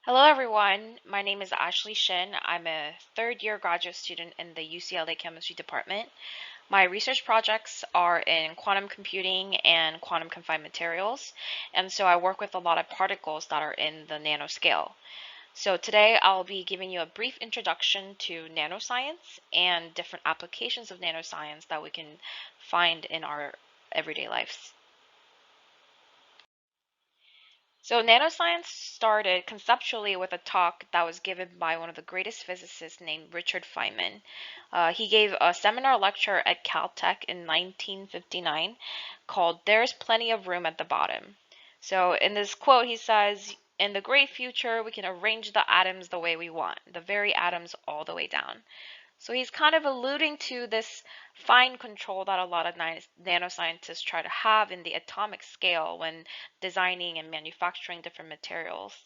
Hello, everyone. My name is Ashley Shin. I'm a third year graduate student in the UCLA Chemistry Department. My research projects are in quantum computing and quantum confined materials, and so I work with a lot of particles that are in the nanoscale. So today I'll be giving you a brief introduction to nanoscience and different applications of nanoscience that we can find in our everyday lives. So nanoscience started conceptually with a talk that was given by one of the greatest physicists named Richard Feynman. He gave a seminar lecture at Caltech in 1959 called "There's Plenty of Room at the Bottom." So in this quote, he says, "In the great future, we can arrange the atoms the way we want, the very atoms all the way down." So he's kind of alluding to this fine control that a lot of nanoscientists try to have in the atomic scale when designing and manufacturing different materials.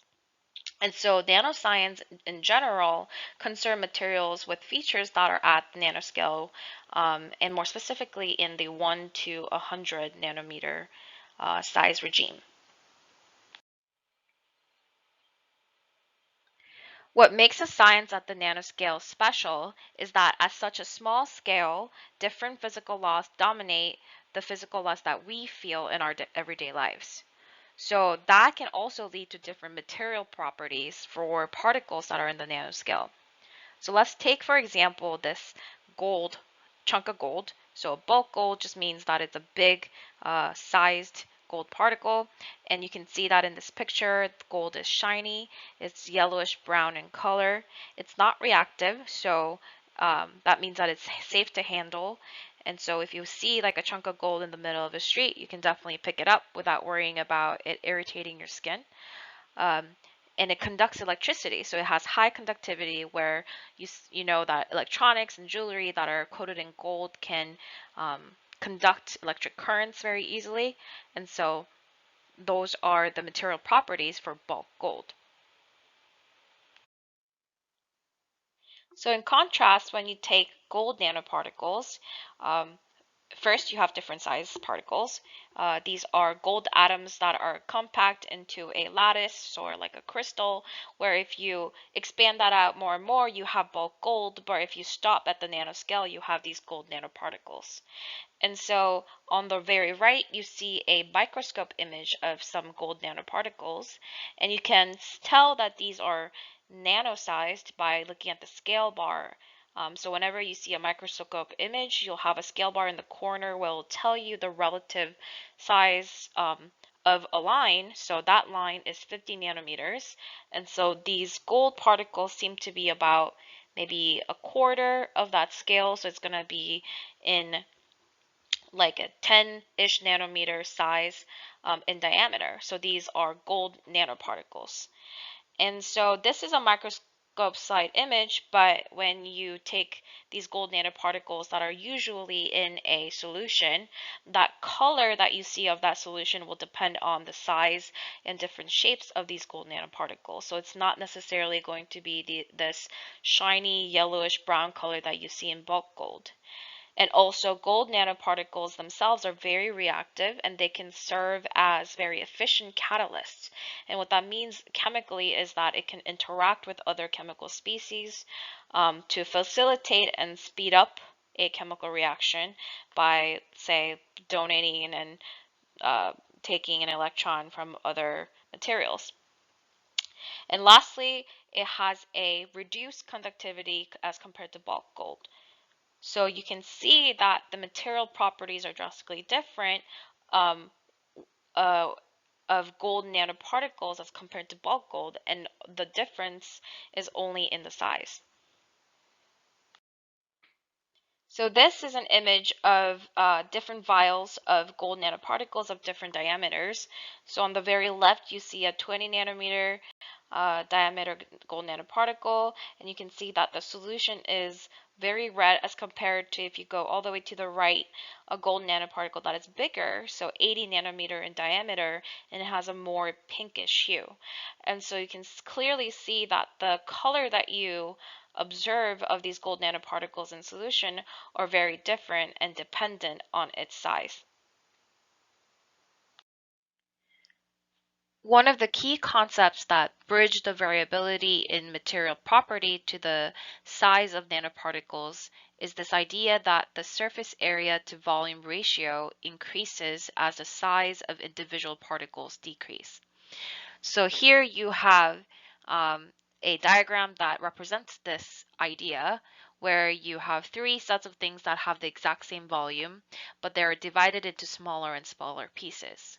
And so nanoscience in general concern materials with features that are at the nanoscale, and more specifically in the 1 to 100 nanometer size regime. What makes a science at the nanoscale special is that at such a small scale, different physical laws dominate the physical laws that we feel in our everyday lives. So that can also lead to different material properties for particles that are in the nanoscale. So let's take, for example, this gold, chunk of gold. So bulk gold just means that it's a big sized gold particle. And you can see that in this picture, the gold is shiny. It's yellowish brown in color. It's not reactive, so that means that it's safe to handle. And so if you see like a chunk of gold in the middle of the street, you can definitely pick it up without worrying about it irritating your skin. Um, and it conducts electricity, so it has high conductivity where you know that electronics and jewelry that are coated in gold can conduct electric currents very easily, and so those are the material properties for bulk gold. So in contrast, when you take gold nanoparticles, um, first, you have different size particles. These are gold atoms that are compact into a lattice or like a crystal, where if you expand that out more and more, you have bulk gold, but if you stop at the nanoscale, you have these gold nanoparticles. And so on the very right, you see a microscope image of some gold nanoparticles, and you can tell that these are nano-sized by looking at the scale bar. So whenever you see a microscope image, you'll have a scale bar in the corner where it'll tell you the relative size of a line. So that line is 50 nanometers. And so these gold particles seem to be about maybe a quarter of that scale. So it's going to be in like a 10-ish nanometer size in diameter. So these are gold nanoparticles. And so this is a microscope slide image, but when you take these gold nanoparticles that are usually in a solution, that color that you see of that solution will depend on the size and different shapes of these gold nanoparticles. So it's not necessarily going to be this shiny yellowish brown color that you see in bulk gold. And also, gold nanoparticles themselves are very reactive and they can serve as very efficient catalysts. And what that means chemically is that it can interact with other chemical species to facilitate and speed up a chemical reaction by, say, donating and uh, taking an electron from other materials. And lastly, it has a reduced conductivity as compared to bulk gold. So you can see that the material properties are drastically different um, uh, of gold nanoparticles as compared to bulk gold, and the difference is only in the size. So this is an image of different vials of gold nanoparticles of different diameters. So on the very left, you see a 20 nanometer diameter gold nanoparticle, and you can see that the solution is very red as compared to if you go all the way to the right, a gold nanoparticle that is bigger, so 80 nanometer in diameter, and it has a more pinkish hue. And so you can clearly see that the color that you observe of these gold nanoparticles in solution are very different and dependent on its size. One of the key concepts that bridge the variability in material property to the size of nanoparticles is this idea that the surface area to volume ratio increases as the size of individual particles decrease. So here you have a diagram that represents this idea where you have three sets of things that have the exact same volume, but they're divided into smaller and smaller pieces.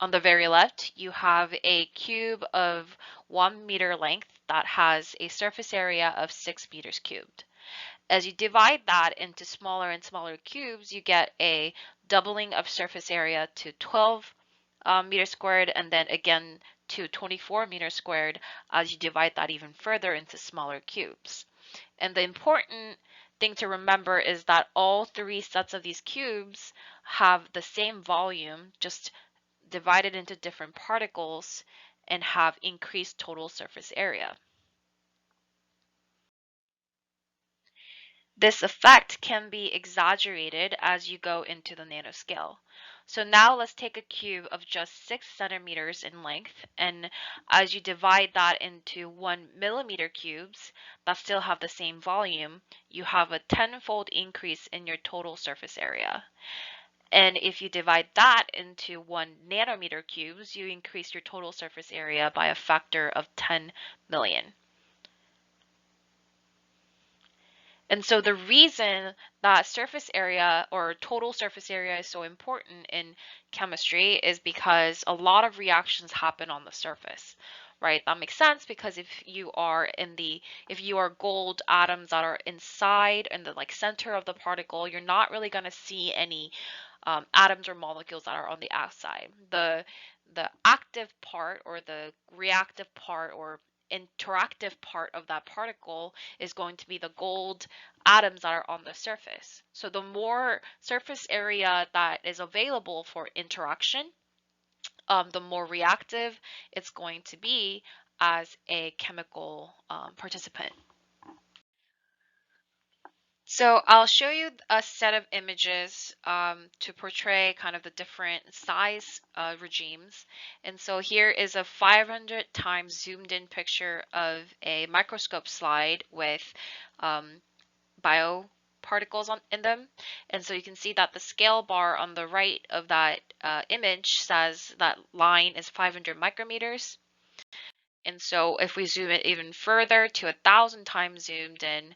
On the very left, you have a cube of 1 meter length that has a surface area of 6 meters cubed. As you divide that into smaller and smaller cubes, you get a doubling of surface area to 12 meters squared, and then again to 24 meters squared as you divide that even further into smaller cubes. And the important thing to remember is that all three sets of these cubes have the same volume, just divided into different particles, and have increased total surface area. This effect can be exaggerated as you go into the nanoscale. So now let's take a cube of just 6 centimeters in length, and as you divide that into 1 millimeter cubes that still have the same volume, you have a tenfold increase in your total surface area. And if you divide that into 1 nanometer cubes, you increase your total surface area by a factor of 10 million. And so the reason that surface area or total surface area is so important in chemistry is because a lot of reactions happen on the surface, right? That makes sense because if you are gold atoms that are inside in the like center of the particle, you're not really going to see any atoms or molecules that are on the outside. The active part or the reactive part or interactive part of that particle is going to be the gold atoms that are on the surface. So the more surface area that is available for interaction, the more reactive it's going to be as a chemical participant. So I'll show you a set of images to portray kind of the different size regimes. And so here is a 500 times zoomed in picture of a microscope slide with bioparticles in them. And so you can see that the scale bar on the right of that image says that line is 500 micrometers. And so if we zoom it even further to 1,000 times zoomed in,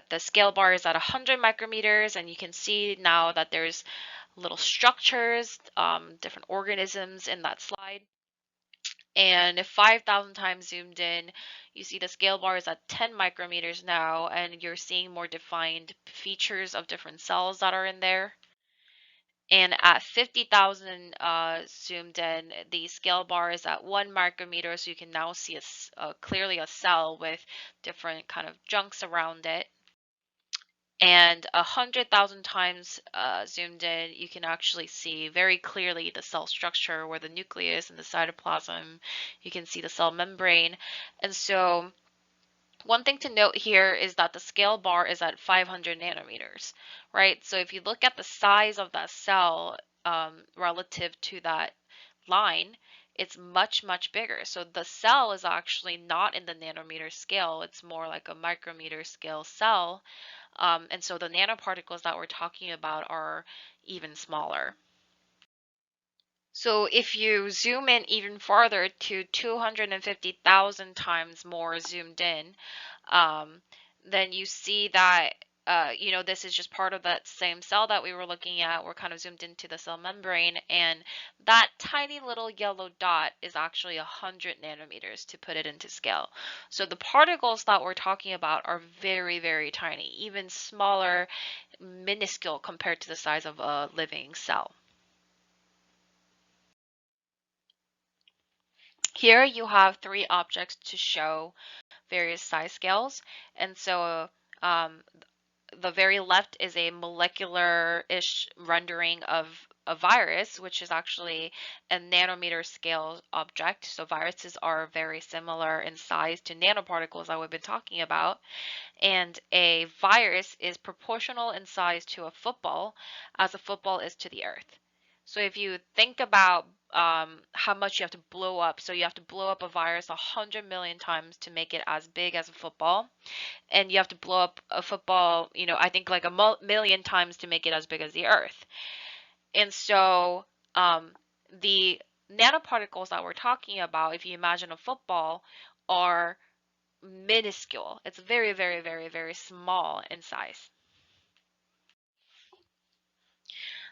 the scale bar is at 100 micrometers, and you can see now that there's little structures, different organisms in that slide. And if 5,000 times zoomed in, you see the scale bar is at 10 micrometers now, and you're seeing more defined features of different cells that are in there. And at 50,000 zoomed in, the scale bar is at 1 micrometer, so you can now see clearly a cell with different kind of junks around it. And 100,000 times zoomed in, you can actually see very clearly the cell structure where the nucleus and the cytoplasm, you can see the cell membrane. And so one thing to note here is that the scale bar is at 500 nanometers, right? So if you look at the size of that cell relative to that line, it's much, much bigger. So the cell is actually not in the nanometer scale. It's more like a micrometer scale cell. And so the nanoparticles that we're talking about are even smaller. So if you zoom in even farther to 250,000 times more zoomed in, um, then you see that this is just part of that same cell that we were looking at. We're kind of zoomed into the cell membrane, and that tiny little yellow dot is actually 100 nanometers to put it into scale. So the particles that we're talking about are very, very tiny, even smaller, minuscule compared to the size of a living cell. Here you have three objects to show various size scales. And so the very left is a molecular-ish rendering of a virus, which is actually a nanometer scale object. So viruses are very similar in size to nanoparticles that we've been talking about. And a virus is proportional in size to a football as a football is to the earth. So if you think about how much you have to blow up. So you have to blow up a virus 100 million times to make it as big as a football, and you have to blow up a football, I think like a million times to make it as big as the Earth. And so the nanoparticles that we're talking about, if you imagine a football, are minuscule. It's very, very, very, very small in size.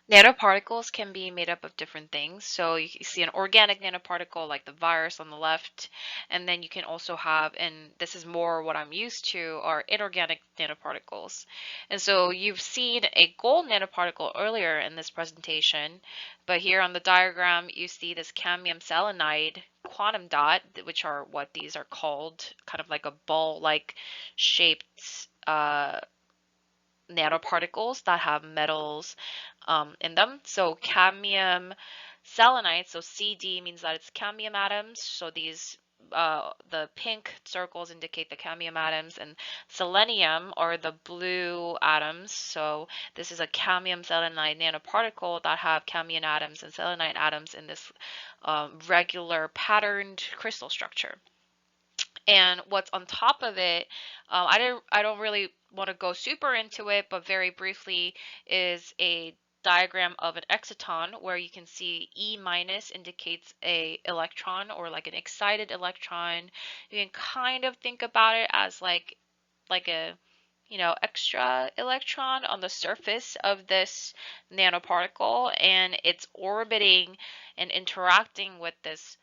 Nanoparticles can be made up of different things. So you see an organic nanoparticle like the virus on the left, and then you can also have, and this is more what I'm used to, are inorganic nanoparticles. And so you've seen a gold nanoparticle earlier in this presentation, but here on the diagram you see this cadmium selenide quantum dot, which are what these are called, kind of like a ball-like shaped nanoparticles that have metals in them. So cadmium selenide, so CD means that it's cadmium atoms. So these the pink circles indicate the cadmium atoms, and selenium are the blue atoms. So this is a cadmium selenide nanoparticle that have cadmium atoms and selenide atoms in this regular patterned crystal structure. And what's on top of it, I don't really want to go super into it, but very briefly is a diagram of an exciton where you can see E minus indicates a electron or like an excited electron. You can kind of think about it as like a extra electron on the surface of this nanoparticle, and it's orbiting and interacting with this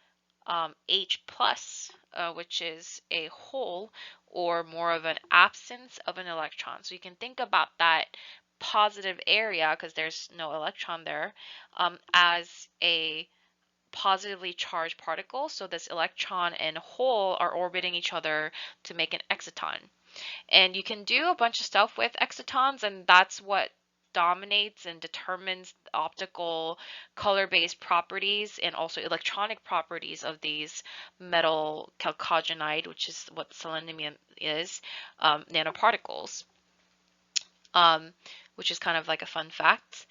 H plus, which is a hole or more of an absence of an electron. So you can think about that positive area, because there's no electron there, as a positively charged particle. So this electron and hole are orbiting each other to make an exciton. And you can do a bunch of stuff with excitons, and that's what dominates and determines the optical color-based properties and also electronic properties of these metal chalcogenide, which is what selenium is, nanoparticles, um, which is kind of like a fun fact.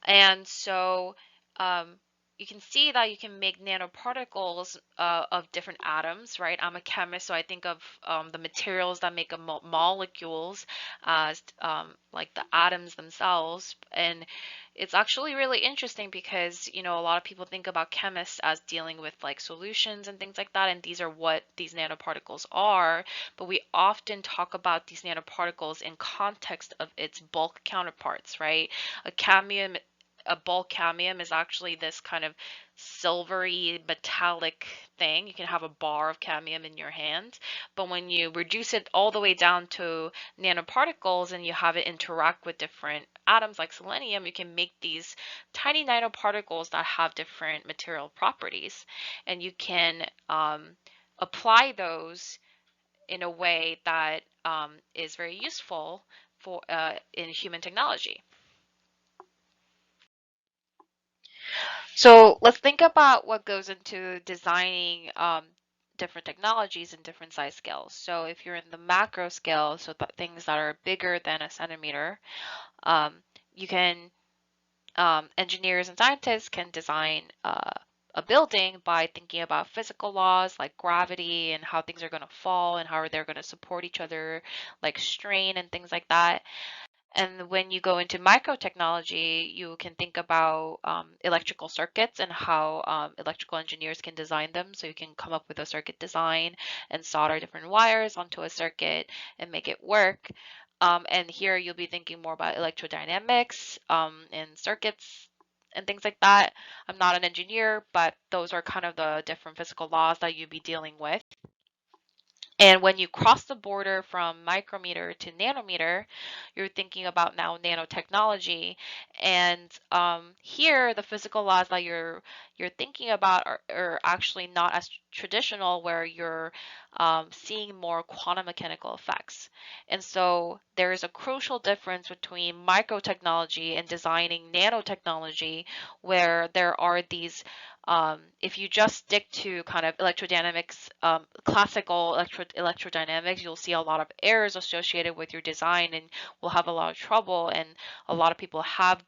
And so um, you can see that you can make nanoparticles of different atoms, right? I'm a chemist, so I think of the materials that make molecules as like the atoms themselves. And it's actually really interesting because, a lot of people think about chemists as dealing with like solutions and things like that, and these are what these nanoparticles are. But we often talk about these nanoparticles in context of its bulk counterparts, right? A bulk cadmium is actually this kind of silvery metallic thing. You can have a bar of cadmium in your hand, but when you reduce it all the way down to nanoparticles and you have it interact with different atoms like selenium, you can make these tiny nanoparticles that have different material properties, and you can apply those in a way that is very useful for in human technology. So let's think about what goes into designing different technologies in different size scales. So if you're in the macro scale, so things that are bigger than a centimeter, um, you can engineers and scientists can design a building by thinking about physical laws like gravity and how things are going to fall and how they're going to support each other, like strain and things like that. And when you go into microtechnology, you can think about electrical circuits and how electrical engineers can design them. So you can come up with a circuit design and solder different wires onto a circuit and make it work. And here you'll be thinking more about electrodynamics and circuits and things like that. I'm not an engineer, but those are kind of the different physical laws that you'll be dealing with. And when you cross the border from micrometer to nanometer, you're thinking about now nanotechnology. And here, the physical laws that you're thinking about are actually not as traditional, where you're seeing more quantum mechanical effects. And so there is a crucial difference between microtechnology and designing nanotechnology, where there are these If you just stick to kind of electrodynamics, classical electrodynamics, you'll see a lot of errors associated with your design and will have a lot of trouble. And a lot of people have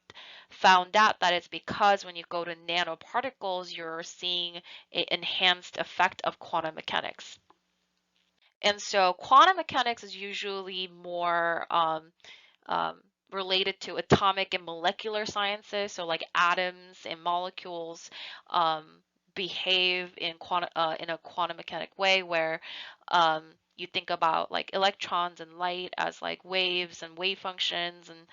found out that it's because when you go to nanoparticles, you're seeing an enhanced effect of quantum mechanics. And so quantum mechanics is usually more um, related to atomic and molecular sciences. So like atoms and molecules um, behave in a quantum mechanic way where um, you think about like electrons and light as like waves and wave functions, and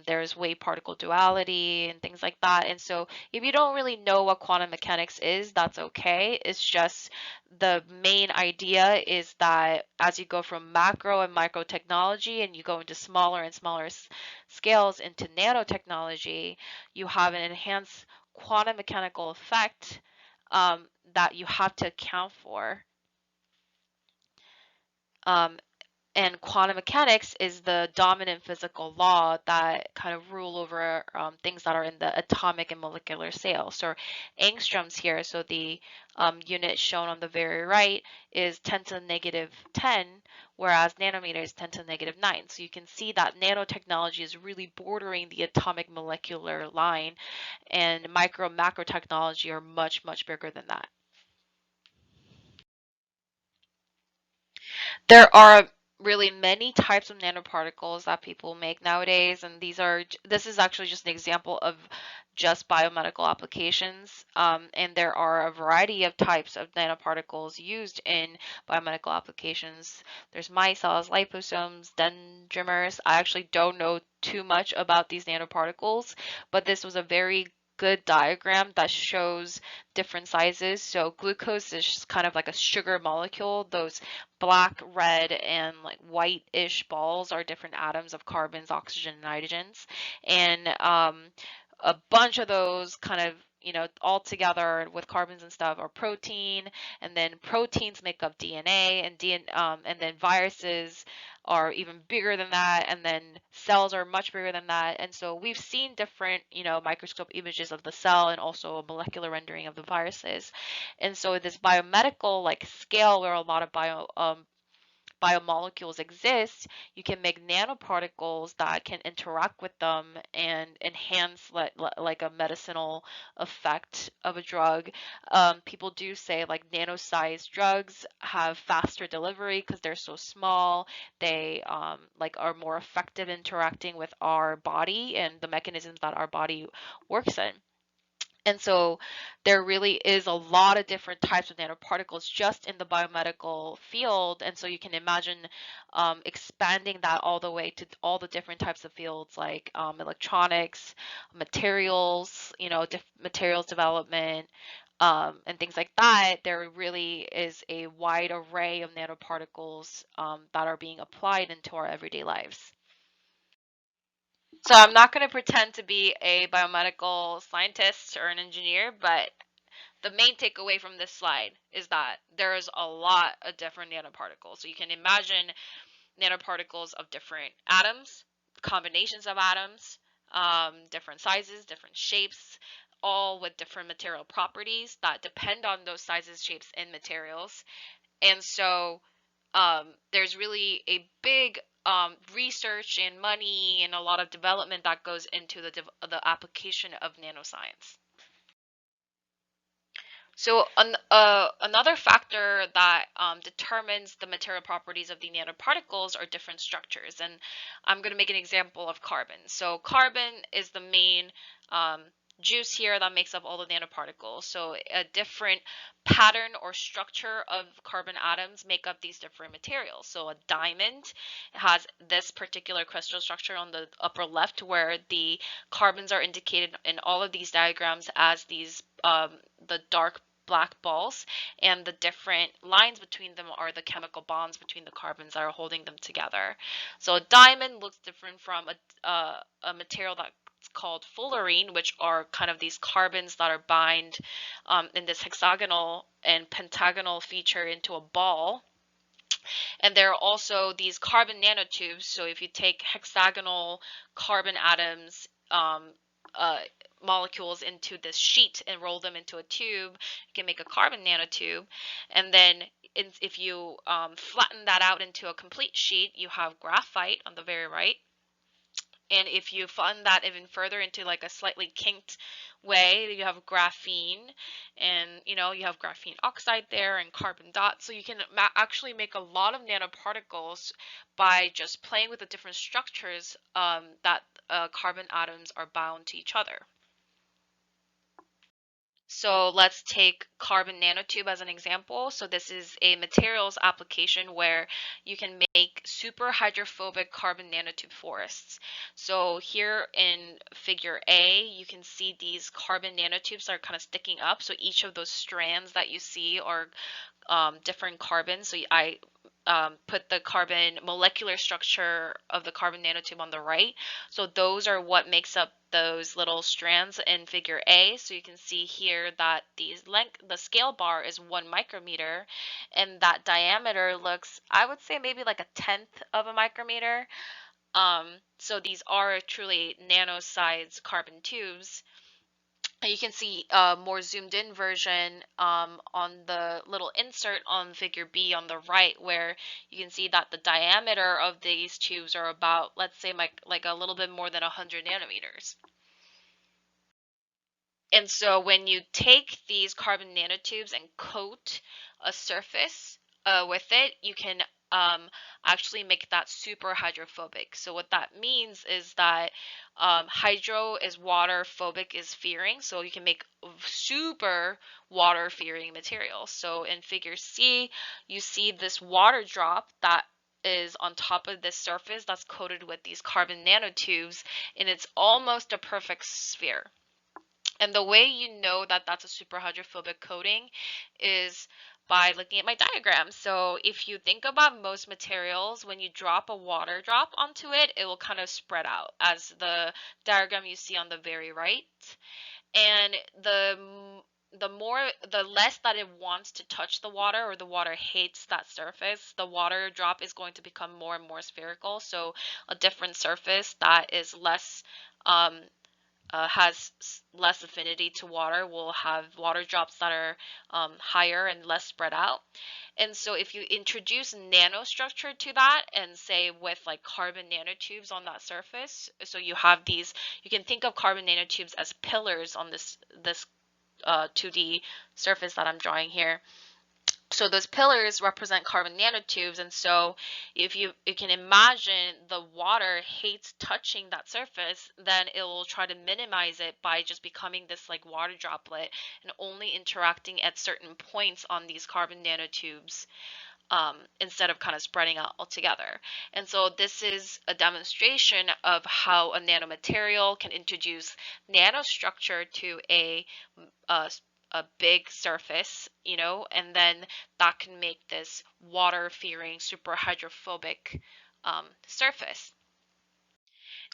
there's wave particle duality and things like that. And so if you don't really know what quantum mechanics is, that's okay. It's just the main idea is that as you go from macro and micro technology and you go into smaller and smaller scales into nanotechnology, you have an enhanced quantum mechanical effect um, that you have to account for. Um, and quantum mechanics is the dominant physical law that kind of rule over things that are in the atomic and molecular scale. So angstroms here, so the unit shown on the very right is 10 to the negative 10, whereas nanometer is 10 to the negative 9. So you can see that nanotechnology is really bordering the atomic molecular line, and micro macro technology are much, much bigger than that. There are really many types of nanoparticles that people make nowadays, and this is actually just an example of just biomedical applications. And there are a variety of types of nanoparticles used in biomedical applications. There's micelles, liposomes, dendrimers. I actually don't know too much about these nanoparticles, but this was a very good diagram that shows different sizes. So glucose is kind of like a sugar molecule. Those black, red, and like white-ish balls are different atoms of carbons, oxygen, and nitrogens. And a bunch of those kind of, all together with carbons and stuff are protein, and then proteins make up DNA, and then viruses are even bigger than that, and then cells are much bigger than that. And so we've seen different, microscope images of the cell and also a molecular rendering of the viruses. And so this biomedical like scale where a lot of biomolecules exist, you can make nanoparticles that can interact with them and enhance like a medicinal effect of a drug. People do say like nano-sized drugs have faster delivery because they're so small. They like are more effective interacting with our body and the mechanisms that our body works in. And so there really is a lot of different types of nanoparticles just in the biomedical field. And so you can imagine expanding that all the way to all the different types of fields like electronics, materials, materials development, and things like that. There really is a wide array of nanoparticles that are being applied into our everyday lives. So I'm not going to pretend to be a biomedical scientist or an engineer, but the main takeaway from this slide is that there's a lot of different nanoparticles. So you can imagine nanoparticles of different atoms, combinations of atoms, different sizes, different shapes, all with different material properties that depend on those sizes, shapes, and materials. And so there's really a big research and money and a lot of development that goes into the application of nanoscience. So another factor that determines the material properties of the nanoparticles are different structures. And I'm going to make an example of carbon. So carbon is the main um, juice here that makes up all the nanoparticles. So a different pattern or structure of carbon atoms make up these different materials. So a diamond has this particular crystal structure on the upper left where the carbons are indicated in all of these diagrams as these the dark black balls, and the different lines between them are the chemical bonds between the carbons that are holding them together. So a diamond looks different from a material that's called fullerene, which are kind of these carbons that are bind in this hexagonal and pentagonal feature into a ball. And there are also these carbon nanotubes. So if you take hexagonal carbon atoms molecules into this sheet and roll them into a tube. You can make a carbon nanotube, and then if you flatten that out into a complete sheet, you have graphite on the very right. And if you flatten that even further into like a slightly kinked way, you have graphene, and you have graphene oxide there and carbon dots. So you can actually make a lot of nanoparticles by just playing with the different structures that carbon atoms are bound to each other. So let's take carbon nanotube as an example. So this is a materials application where you can make super hydrophobic carbon nanotube forests. So here in figure A, you can see these carbon nanotubes that are kind of sticking up. So each of those strands that you see are different carbons. So I put the carbon molecular structure of the carbon nanotube on the right. So those are what makes up those little strands in figure A. So you can see here that the scale bar is 1 micrometer, and that diameter looks, I would say, maybe like a tenth of a micrometer. So these are truly nano-sized carbon tubes. You can see a more zoomed in version on the little insert on figure B on the right, where you can see that the diameter of these tubes are about, let's say, like a little bit more than 100 nanometers. And so when you take these carbon nanotubes and coat a surface with it, you can actually make that super hydrophobic. So what that means is that hydro is water, phobic is fearing. So you can make super water fearing materials. So in figure C, you see this water drop that is on top of this surface that's coated with these carbon nanotubes, and it's almost a perfect sphere. And the way you know that that's a super hydrophobic coating is by looking at my diagram. So if you think about most materials, when you drop a water drop onto it, it will kind of spread out, as the diagram you see on the very right. And the less that it wants to touch the water, or the water hates that surface, the water drop is going to become more and more spherical. So a different surface that is less has less affinity to water will have water drops that are higher and less spread out. And so if you introduce nanostructure to that, and say with like carbon nanotubes on that surface, so you have these, you can think of carbon nanotubes as pillars on this 2D surface that I'm drawing here. So those pillars represent carbon nanotubes, and so if you can imagine the water hates touching that surface, then it will try to minimize it by just becoming this like water droplet and only interacting at certain points on these carbon nanotubes, instead of kind of spreading out altogether. And so this is a demonstration of how a nanomaterial can introduce nanostructure to a a big surface, and then that can make this water-fearing, super hydrophobic surface.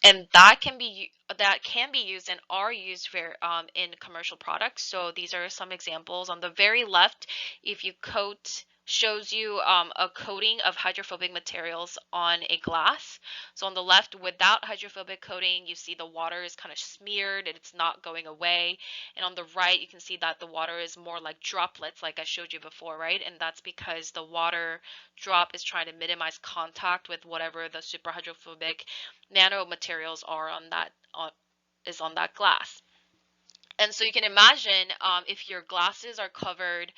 And that can be used and are used in commercial products. So these are some examples. On the very left, if you coat shows you a coating of hydrophobic materials on a glass. So on the left, without hydrophobic coating, you see the water is kind of smeared and it's not going away. And on the right, you can see that the water is more like droplets, like I showed you before, right? And that's because the water drop is trying to minimize contact with whatever the super hydrophobic nanomaterials are on that glass. And so you can imagine, if your glasses are covered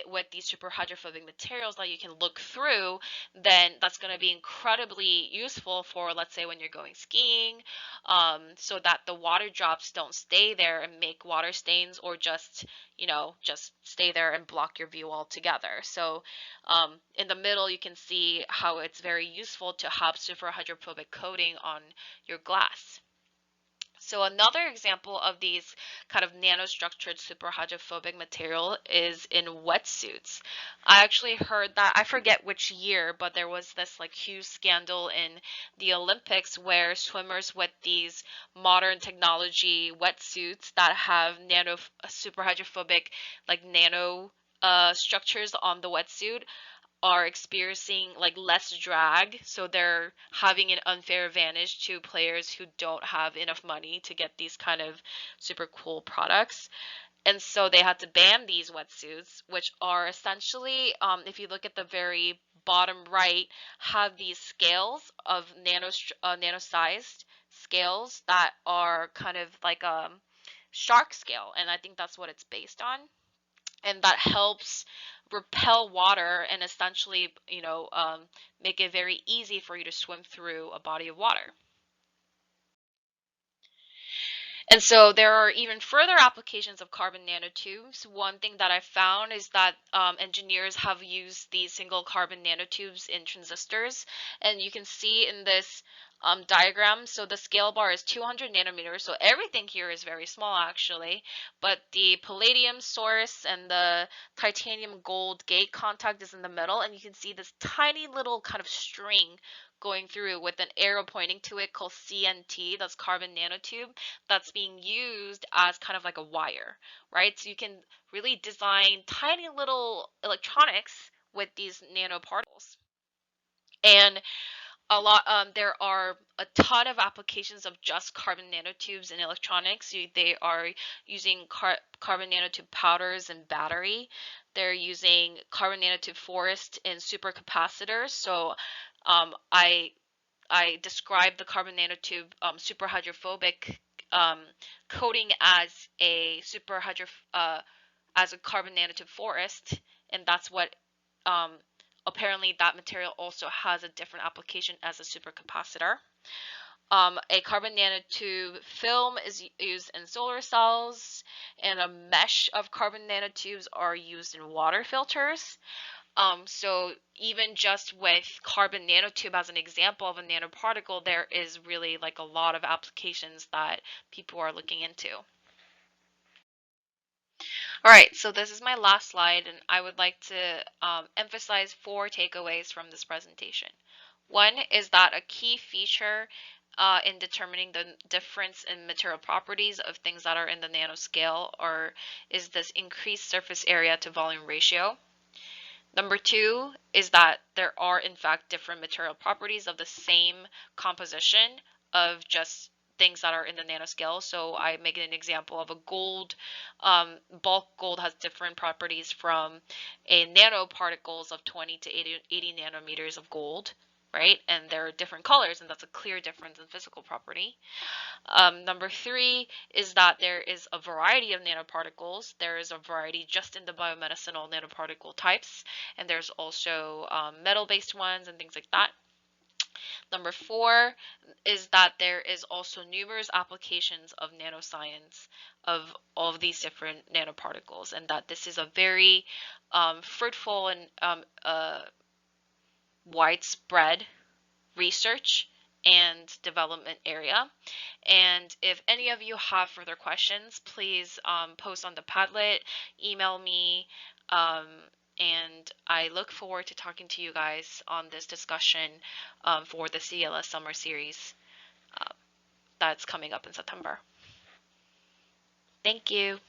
with these super hydrophobic materials that you can look through, then that's going to be incredibly useful for, let's say, when you're going skiing, so that the water drops don't stay there and make water stains, or just stay there and block your view altogether. So in the middle, you can see how it's very useful to have super hydrophobic coating on your glass. So another example of these kind of nanostructured super hydrophobic material is in wetsuits. I actually heard that, I forget which year, but there was this like huge scandal in the Olympics where swimmers with these modern technology wetsuits that have super hydrophobic like nano structures on the wetsuit are experiencing like less drag, so they're having an unfair advantage to players who don't have enough money to get these kind of super cool products. And so they had to ban these wetsuits, which are essentially, if you look at the very bottom right, have these scales of nano-sized scales that are kind of like a shark scale, and I think that's what it's based on, and that helps repel water and essentially, make it very easy for you to swim through a body of water. And so there are even further applications of carbon nanotubes. One thing that I found is that engineers have used these single carbon nanotubes in transistors. And you can see in this diagram, so the scale bar is 200 nanometers. So everything here is very small actually. But the palladium source and the titanium gold gate contact is in the middle. And you can see this tiny little kind of string going through with an arrow pointing to it called CNT, that's carbon nanotube, that's being used as kind of like a wire, right? So you can really design tiny little electronics with these nanoparticles. And there are a ton of applications of just carbon nanotubes in electronics. They are using carbon nanotube powders in battery. They're using carbon nanotube forest in supercapacitors. So I described the carbon nanotube superhydrophobic um, coating as a as a carbon nanotube forest, and that's what um, apparently that material also has a different application as a supercapacitor. A carbon nanotube film is used in solar cells, and a mesh of carbon nanotubes are used in water filters. So even just with carbon nanotube as an example of a nanoparticle, there is really like a lot of applications that people are looking into. All right, so this is my last slide, and I would like to emphasize 4 takeaways from this presentation. One is that a key feature in determining the difference in material properties of things that are in the nanoscale is this increased surface area to volume ratio. Number 2 is that there are in fact different material properties of the same composition of just things that are in the nanoscale. So I make an example of a gold, bulk gold has different properties from a nanoparticles of 20 to 80 nanometers of gold, right? And there are different colors, and that's a clear difference in physical property. Number 3 is that there is a variety of nanoparticles. There is a variety just in the biomedicinal nanoparticle types, and there's also metal-based ones and things like that. Number 4 is that there is also numerous applications of nanoscience of all of these different nanoparticles, and that this is a very fruitful and widespread research and development area. And if any of you have further questions, please post on the Padlet, email me, um, and I look forward to talking to you guys on this discussion for the CLS Summer Series uh, that's coming up in September. Thank you.